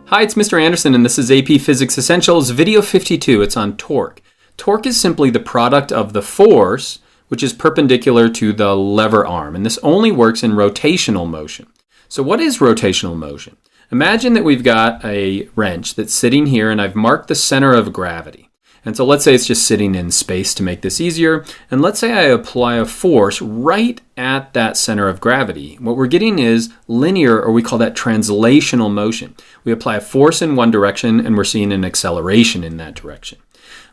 Hi, it's Mr. Anderson, and this is AP Physics Essentials, video 52. It's on torque. Torque is simply the product of the force, which is perpendicular to the lever arm, and this only works in rotational motion. So what is rotational motion? Imagine that we've got a wrench that's sitting here, and I've marked the center of gravity. And so let's say it's just sitting in space to make this easier, and let's say I apply a force right at that center of gravity. What we're getting is linear, or we call that translational motion. We apply a force in one direction, and we're seeing an acceleration in that direction.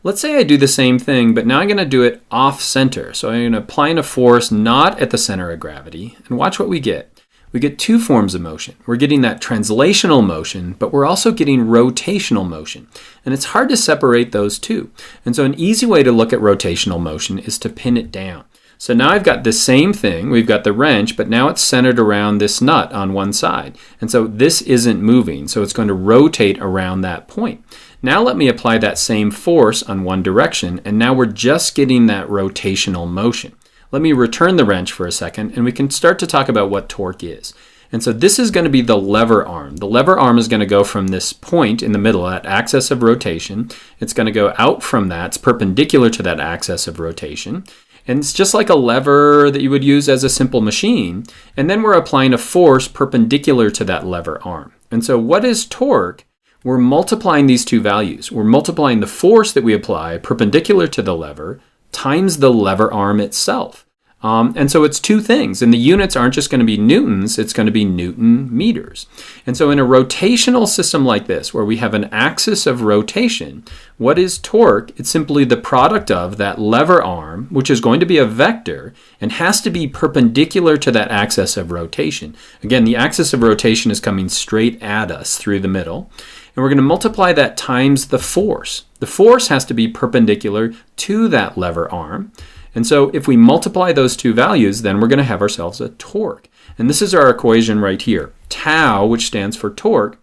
Let's say I do the same thing, but now I'm going to do it off-center. So I'm going to apply a force not at the center of gravity, and watch what we get. We get two forms of motion. We're getting that translational motion, but we're also getting rotational motion. And it's hard to separate those two. And so an easy way to look at rotational motion is to pin it down. So now I've got the same thing. We've got the wrench, but now it's centered around this nut on one side. And so this isn't moving, so it's going to rotate around that point. Now let me apply that same force on one direction, and now we're just getting that rotational motion. Let me return the wrench for a second, and we can start to talk about what torque is. And so this is going to be the lever arm. The lever arm is going to go from this point in the middle, that axis of rotation. It's going to go out from that. It's perpendicular to that axis of rotation. And it's just like a lever that you would use as a simple machine. And then we're applying a force perpendicular to that lever arm. And so what is torque? We're multiplying these two values. We're multiplying the force that we apply perpendicular to the lever times the lever arm itself. And so it's two things, and the units aren't just going to be newtons, it's going to be Newton meters. And so in a rotational system like this, where we have an axis of rotation, what is torque? It's simply the product of that lever arm, which is going to be a vector, and has to be perpendicular to that axis of rotation. Again, the axis of rotation is coming straight at us through the middle. And we're going to multiply that times the force. The force has to be perpendicular to that lever arm. And so if we multiply those two values, then we're going to have ourselves a torque. And this is our equation right here. Tau, which stands for torque,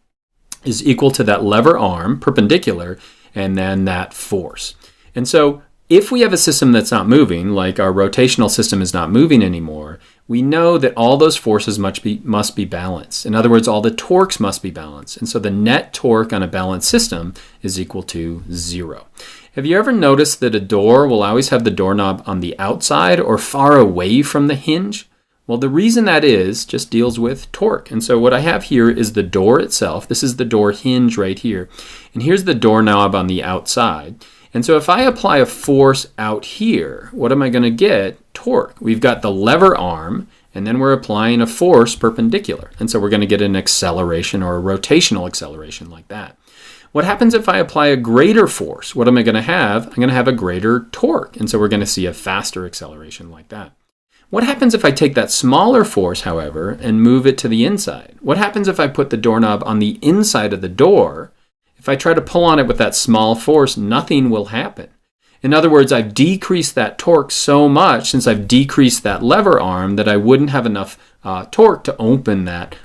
is equal to that lever arm, perpendicular, and then that force. And so if we have a system that's not moving, like our rotational system is not moving anymore, we know that all those forces must be balanced. In other words, all the torques must be balanced. And so the net torque on a balanced system is equal to 0. Have you ever noticed that a door will always have the doorknob on the outside or far away from the hinge? Well, the reason that is just deals with torque. And so what I have here is the door itself. This is the door hinge right here. And here's the doorknob on the outside. And so if I apply a force out here, what am I going to get? Torque. We've got the lever arm, and then we're applying a force perpendicular. And so we're going to get an acceleration or a rotational acceleration like that. What happens if I apply a greater force? What am I going to have? I'm going to have a greater torque. And so we're going to see a faster acceleration like that. What happens if I take that smaller force, however, and move it to the inside? What happens if I put the doorknob on the inside of the door? If I try to pull on it with that small force, nothing will happen. In other words, I've decreased that torque so much since I've decreased that lever arm that I wouldn't have enough torque to open that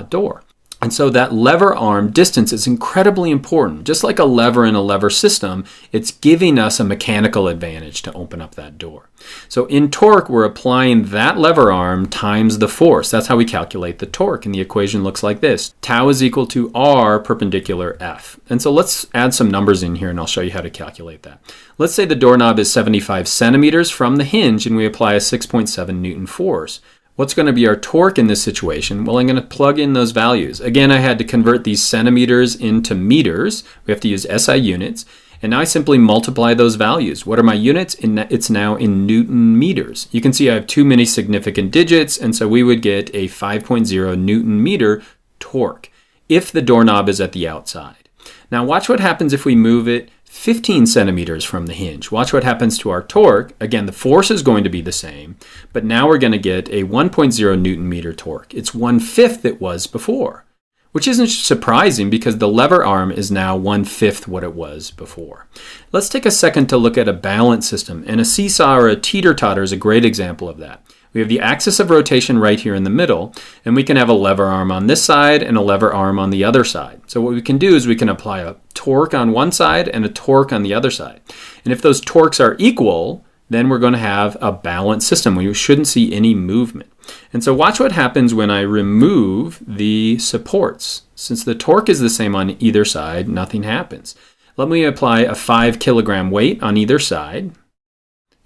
door. And so that lever arm distance is incredibly important. Just like a lever in a lever system, it's giving us a mechanical advantage to open up that door. So in torque, we're applying that lever arm times the force. That's how we calculate the torque. And the equation looks like this. Tau is equal to R perpendicular F. And so let's add some numbers in here, and I'll show you how to calculate that. Let's say the doorknob is 75 centimeters from the hinge, and we apply a 6.7 Newton force. What's going to be our torque in this situation? Well, I'm going to plug in those values. Again, I had to convert these centimeters into meters. We have to use SI units. And now I simply multiply those values. What are my units? It's now in Newton meters. You can see I have too many significant digits, and so we would get a 5.0 Newton meter torque if the doorknob is at the outside. Now watch what happens if we move it 15 centimeters from the hinge. Watch what happens to our torque. Again, the force is going to be the same, but now we're going to get a 1.0 Newton meter torque. It's 1/5 it was before, which isn't surprising because the lever arm is now 1/5 what it was before. Let's take a second to look at a balance system, and a seesaw or a teeter-totter is a great example of that. We have the axis of rotation right here in the middle, and we can have a lever arm on this side and a lever arm on the other side. So what we can do is we can apply a torque on one side and a torque on the other side. And if those torques are equal, then we're going to have a balanced system where you shouldn't see any movement. And so watch what happens when I remove the supports. Since the torque is the same on either side, nothing happens. Let me apply a 5 kilogram weight on either side.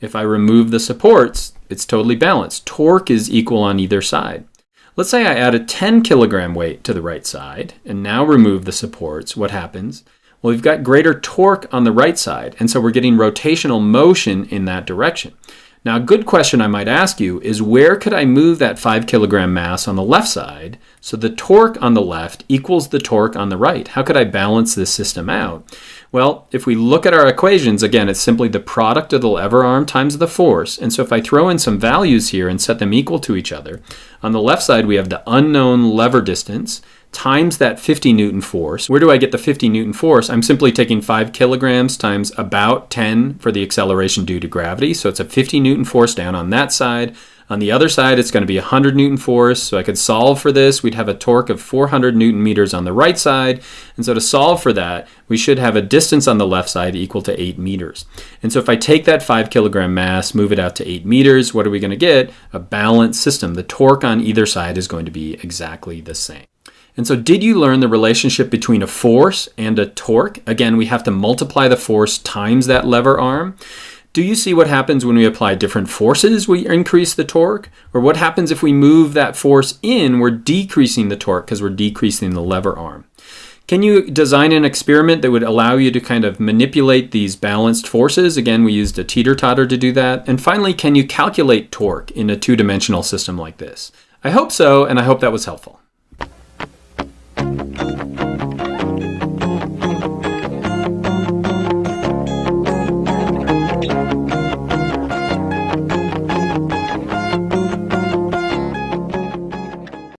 If I remove the supports, it's totally balanced. Torque is equal on either side. Let's say I add a 10 kilogram weight to the right side and now remove the supports. What happens? Well, we've got greater torque on the right side, and so we're getting rotational motion in that direction. Now, a good question I might ask you is, where could I move that 5 kilogram mass on the left side so the torque on the left equals the torque on the right? How could I balance this system out? Well, if we look at our equations, again, it's simply the product of the lever arm times the force. And so if I throw in some values here and set them equal to each other, on the left side we have the unknown lever distance times that 50 Newton force. Where do I get the 50 Newton force? I'm simply taking 5 kilograms times about 10 for the acceleration due to gravity. So it's a 50 Newton force down on that side. On the other side, it's going to be a 100 Newton force. So I could solve for this. We'd have a torque of 400 Newton meters on the right side. And so to solve for that, we should have a distance on the left side equal to 8 meters. And so if I take that 5 kilogram mass, move it out to 8 meters, what are we going to get? A balanced system. The torque on either side is going to be exactly the same. And so did you learn the relationship between a force and a torque? Again, we have to multiply the force times that lever arm. Do you see what happens when we apply different forces? We increase the torque. Or what happens if we move that force in? We're decreasing the torque because we're decreasing the lever arm. Can you design an experiment that would allow you to kind of manipulate these balanced forces? Again, we used a teeter-totter to do that. And finally, can you calculate torque in a two-dimensional system like this? I hope so, and I hope that was helpful.